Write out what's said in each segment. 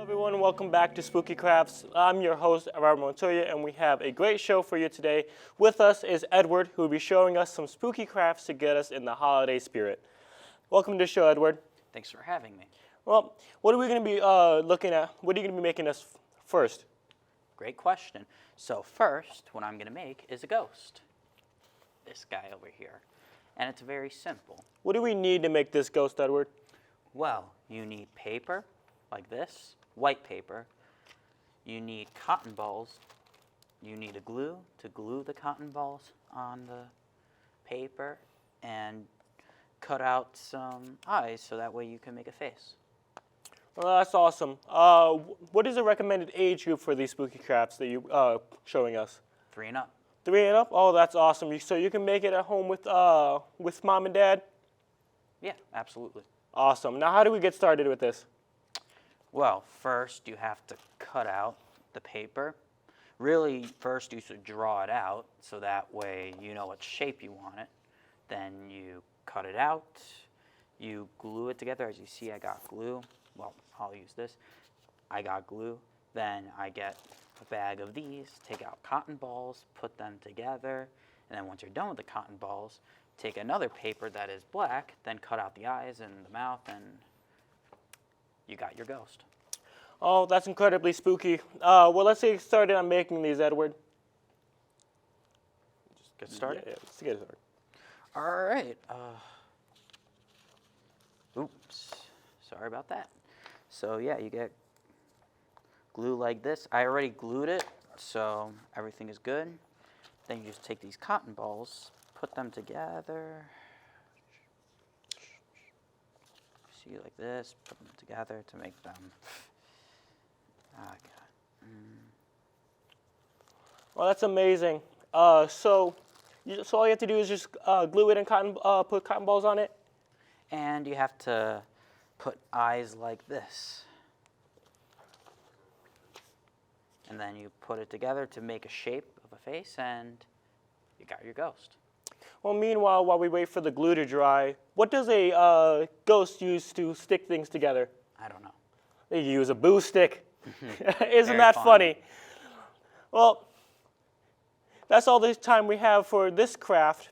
Everyone, welcome back to Spooky Crafts. I'm your host, Robert Montoya, and we have a great show for you today. With us is Edward, who will be showing us some spooky crafts to get us in the holiday spirit. Welcome to the show, Edward. Thanks for having me. Well, what are we going to be looking at? What are you going to be making us first? Great question. So first, what I'm going to make is a ghost. This guy over here. And it's very simple. What do we need to make this ghost, Edward? Well, you need paper, like this, white paper. You need cotton balls. You need a glue to glue the cotton balls on the paper and cut out some eyes so that way you can make a face. Well, that's awesome. What is the recommended age group for these spooky crafts that you're showing us? 3 and up. 3 and up? Oh, that's awesome. So you can make it at home with mom and dad? Yeah, absolutely. Awesome. Now, how do we get started with this? Well, first you have to cut out the paper. Really, first you should draw it out so that way you know what shape you want it. Then you cut it out. You glue it together. As you see, I got glue. Well, I'll use this. I got glue. Then I get a bag of these, take out cotton balls, put them together. And then once you're done with the cotton balls, take another paper that is black, then cut out the eyes and the mouth, and you got your ghost. Oh, that's incredibly spooky. Well, let's get started on making these, Edward. Just get started? Yeah, let's get started. All right. Oops. Sorry about that. So, yeah, you get glue like this. I already glued it, so everything is good. Then you just take these cotton balls, put them together. See, like this, put them together to make them. Well, that's amazing. So all you have to do is just glue it and put cotton balls on it? And you have to put eyes like this. And then you put it together to make a shape of a face, and you got your ghost. Well, meanwhile, while we wait for the glue to dry, what does a ghost use to stick things together? I don't know. They use a boo stick. Isn't Very that funny. funny? Well, that's all the time we have for this craft.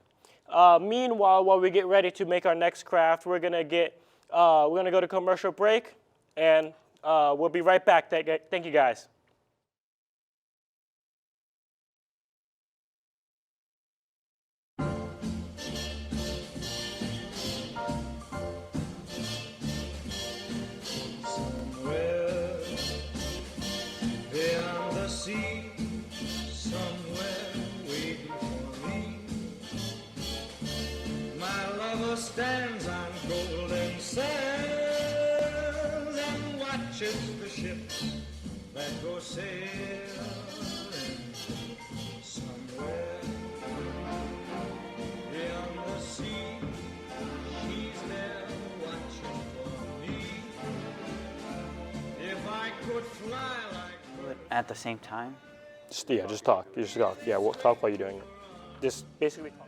Meanwhile, while we get ready to make our next craft, we're gonna go to commercial break, and we'll be right back. Thank you, guys. Stands on golden sands and watches the ships that go sailing somewhere beyond the sea. She's there watching for me. If I could fly like At the same time? Just talk. You just talk. Yeah, we'll talk while you're doing it. Just basically talk.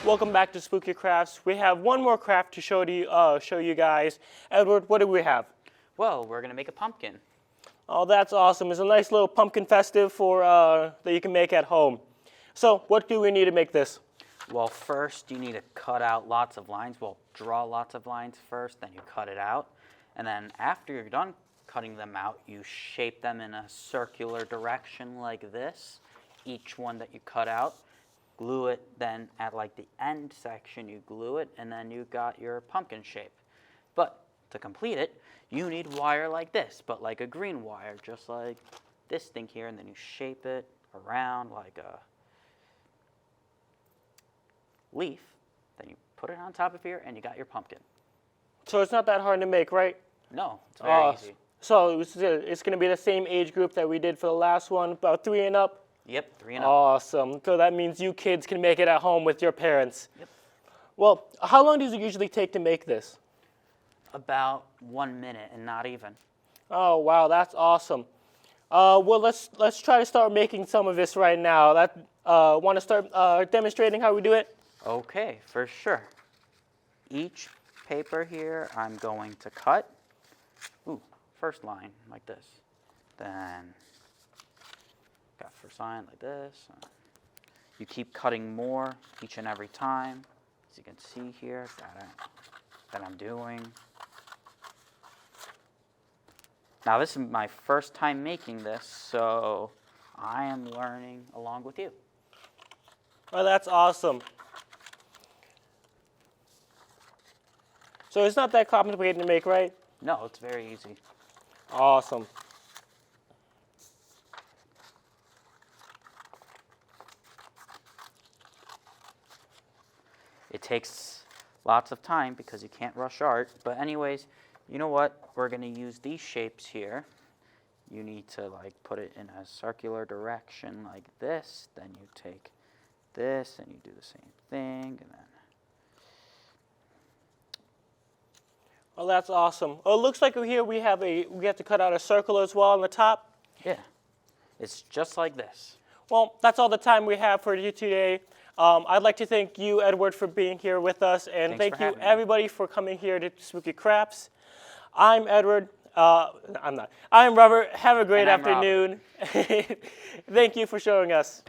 Welcome back to Spooky Crafts. We have one more craft to show you guys. Edward, what do we have? Well, we're going to make a pumpkin. Oh, that's awesome. It's a nice little pumpkin festive that you can make at home. So, what do we need to make this? Well, first you need to cut out lots of lines. Well, draw lots of lines first, then you cut it out. And then after you're done cutting them out, you shape them in a circular direction like this, each one that you cut out. Glue it, then at like the end section you glue it, and then you got your pumpkin shape. But to complete it, you need wire like this, but like a green wire, just like this thing here, and then you shape it around like a leaf. Then you put it on top of here, and you got your pumpkin. So it's not that hard to make, right? No, it's very easy. So it's going to be the same age group that we did for the last one, about 3 and up? Yep, 3 and up. Awesome. So that means you kids can make it at home with your parents. Yep. Well, how long does it usually take to make this? About 1 minute, and not even. Oh, wow, that's awesome. Well, let's try to start making some of this right now. Want to start demonstrating how we do it? Okay, for sure. Each paper here I'm going to cut. Ooh, first line like this. Then got first line like this. You keep cutting more each and every time. As you can see here, that I'm doing. Now this is my first time making this, so I am learning along with you. Oh, that's awesome. So it's not that complicated to make, right? No, it's very easy. Awesome. It takes lots of time because you can't rush art. But anyways, you know what? We're going to use these shapes here. You need to like put it in a circular direction like this. Then you take this and you do the same thing. And then Well, that's awesome. Oh, it looks like here we have to cut out a circle as well on the top. yeah, it's just like this. Well, that's all the time we have for you today. I'd like to thank you, Edward, for being here with us, and Thanks thank for you, having me. everybody, for coming here to Spooky Crafts. I'm Edward. I'm not. I'm Robert. Have a great And I'm Robert. afternoon. Thank you for showing us.